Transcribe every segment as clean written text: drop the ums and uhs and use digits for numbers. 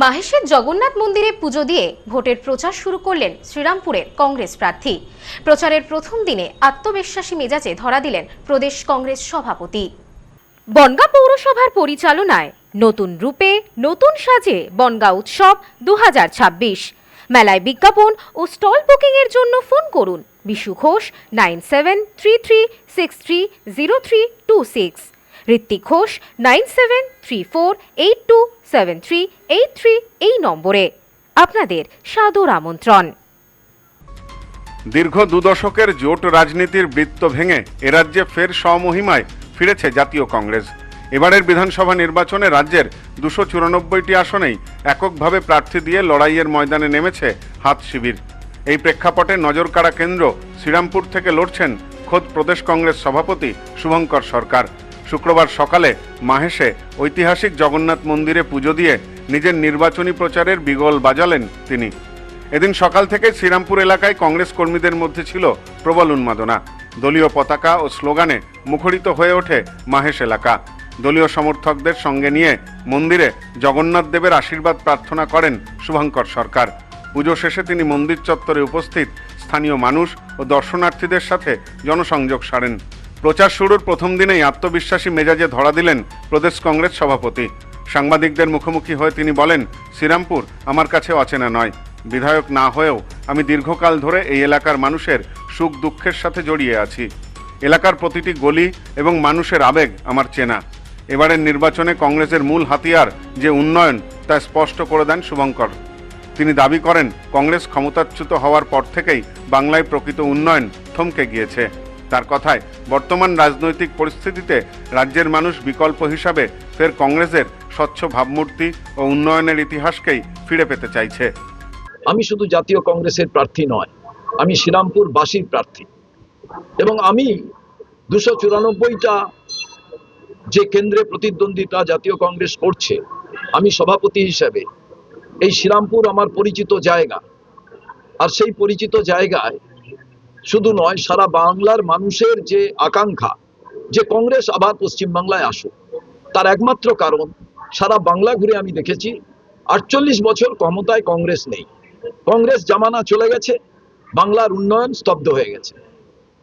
মাহেশের জগন্নাথ মন্দিরে পুজো দিয়ে ভোটের প্রচার শুরু করলেন শ্রীরামপুরের কংগ্রেস প্রার্থী। প্রচারের প্রথম দিনে আত্মবিশ্বাসী মেজাজে ধরা দিলেন প্রদেশ কংগ্রেস সভাপতি। বনগাঁ পৌরসভার পরিচালনায় নতুন রূপে নতুন সাজে বনগাঁ উৎসব 2026। মেলায় বিজ্ঞাপন ও স্টল বুকিং এর জন্য ফোন করুন বিশু ঘোষ 9733630326, ঋত্বিক ঘোষ 9734827383 এই নম্বরে। আপনাদের সাদর আমন্ত্রণ। দীর্ঘ 2 দশকের জোট রাজনীতির বৃত্ত ভেঙে এরাজ্যে ফের স্বমহিমায় ফিরেছে জাতীয় কংগ্রেস। এবারের বিধানসভা নির্বাচনে রাজ্যের 294টি আসনেই এককভাবে প্রার্থী দিয়ে লড়াইয়ের ময়দানে নেমেছে হাত শিবির। এই প্রেক্ষাপটে নজরকাড়া কেন্দ্র শ্রীরামপুর থেকে লড়ছেন খোদ প্রদেশ কংগ্রেস সভাপতি শুভঙ্কর সরকার। শুক্রবার সকালে মাহেশে ঐতিহাসিক জগন্নাথ মন্দিরে পুজো দিয়ে নিজের নির্বাচনী প্রচারের বিগল বাজালেন তিনি। এদিন সকাল থেকে শ্রীরামপুর এলাকায় কংগ্রেস কর্মীদের মধ্যে ছিল প্রবল উন্মাদনা। দলীয় পতাকা ও স্লোগানে মুখরিত হয়ে ওঠে মাহেশ এলাকা। দলীয় সমর্থকদের সঙ্গে নিয়ে মন্দিরে জগন্নাথ দেবের আশীর্বাদ প্রার্থনা করেন শুভঙ্কর সরকার। পুজো শেষে তিনি মন্দির চত্বরে উপস্থিত স্থানীয় মানুষ ও দর্শনার্থীদের সাথে জনসংযোগ সারেন। প্রচার শুরুর প্রথম দিনেই আত্মবিশ্বাসী মেজাজে ধরা দিলেন প্রদেশ কংগ্রেস সভাপতি। সাংবাদিকদের মুখোমুখি হয়ে তিনি বলেন, শ্রীরামপুর আমার কাছে অচেনা নয়। বিধায়ক না হয়েও আমি দীর্ঘকাল ধরে এই এলাকার মানুষের সুখ দুঃখের সাথে জড়িয়ে আছি। এলাকার প্রতিটি গলি এবং মানুষের আবেগ আমার চেনা। এবারের নির্বাচনে কংগ্রেসের মূল হাতিয়ার যে উন্নয়ন তা স্পষ্ট করে দেন শুভঙ্কর। তিনি দাবি করেন, কংগ্রেস ক্ষমতাচ্যুত হওয়ার পর থেকেই বাংলায় প্রকৃত উন্নয়ন থমকে গিয়েছে। তার কথায় বর্তমান রাজনৈতিক পরিস্থিতিতে রাজ্যের মানুষ বিকল্প হিসাবে ফের কংগ্রেসের স্বচ্ছ ভাবমূর্তি ও উন্নয়নের ইতিহাসকেই ফিরে পেতে চাইছে। আমি শুধু জাতীয় কংগ্রেসের প্রার্থী নয়, আমি শ্রীরামপুর বাসীর প্রার্থী। এবং আমি 294টা যে কেন্দ্রে প্রতিদ্বন্দ্বিতা জাতীয় কংগ্রেস করছে, আমি সভাপতি হিসেবে এই শ্রীরামপুর আমার পরিচিত জায়গা। আর সেই পরিচিত জায়গায় শুধু নয়, সারা বাংলার মানুষের যে আকাঙ্ক্ষা যে কংগ্রেস আবার পশ্চিমবাংলায় আসুক, তার একমাত্র কারণ সারা বাংলা ঘুরে আমি দেখেছি 48 বছর ক্ষমতায় কংগ্রেস নেই। কংগ্রেস জামানা চলে গেছে, বাংলার উন্নয়ন স্তব্ধ হয়ে গেছে।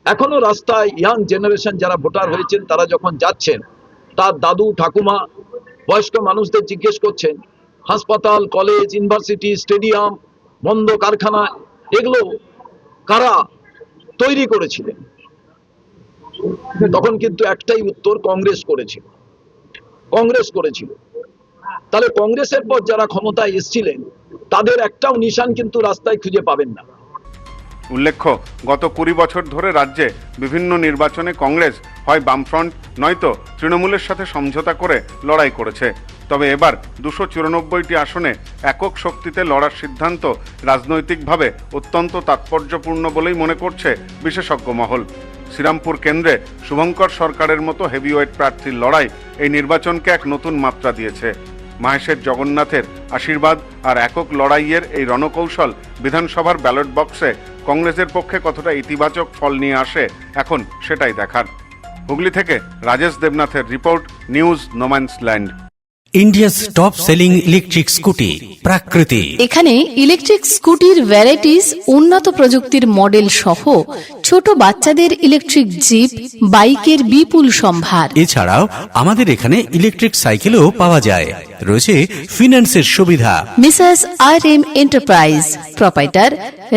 এখনো রাস্তায় ইয়াং জেনারেশন যারা ভোটার হয়েছেন তারা যখন যাচ্ছেন, তার দাদু ঠাকুমা বয়স্ক মানুষদের জিজ্ঞেস করছেন, হাসপাতাল, কলেজ, ইউনিভার্সিটি, স্টেডিয়াম, বন্ধ কারখানা, এগুলো কারা তৈরি করেছিলেন? তখন কিন্তু একটাই উত্তর, কংগ্রেস করেছিল। কংগ্রেস করেছিল। তাহলে কংগ্রেসের পর যারা ক্ষমতায় এসেছিলেন তাদের একটাও নিশান কিন্তু রাস্তায় খুঁজে পাবেন না। উল্লেখ্য, গত 20 বছর ধরে রাজ্যে বিভিন্ন নির্বাচনে কংগ্রেস হয় বামফ্রন্ট নয়তো তৃণমূলের সাথে সমঝোতা করে লড়াই করেছে। তবে এবার 294টি আসনে একক শক্তিতে লড়ার সিদ্ধান্ত রাজনৈতিকভাবে অত্যন্ত তাৎপর্যপূর্ণ বলেই মনে করছে বিশেষজ্ঞ মহল। শ্রীরামপুর কেন্দ্রে শুভঙ্কর সরকারের মতো হেভিওয়েট প্রার্থীর লড়াই এই নির্বাচনকে এক নতুন মাত্রা দিয়েছে। মাহেশের জগন্নাথের আশীর্বাদ আর একক লড়াইয়ের এই রণকৌশল বিধানসভার ব্যালট বক্সে কংগ্রেসের পক্ষে কতটা ইতিবাচক ফল নিয়ে আসে এখন সেটাই দেখার। হুগলি থেকে রাজেশ দেবনাথের report, news no man's land. India's top selling electric scooty Prakriti. এখানে ইলেকট্রিক স্কুটির ভ্যারাইটিস, উন্নত প্রযুক্তির মডেল সহ ছোট বাচ্চাদের ইলেকট্রিক জিপ, বাইকের বিপুল সম্ভার। এছাড়াও আমাদের এখানে ইলেকট্রিক সাইকেলও পাওয়া যায়। রয়েছে ফিন্যান্সের সুবিধা। Mrs RM enterprise, proprietor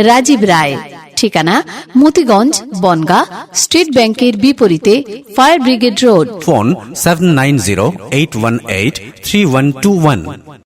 Rajib Roy. ঠিকানা মতিগঞ্জ, বনগাঁ, স্টেট ব্যাংকের বিপরীতে, ফায়ার ব্রিগেড রোড। ফোন 7908183121।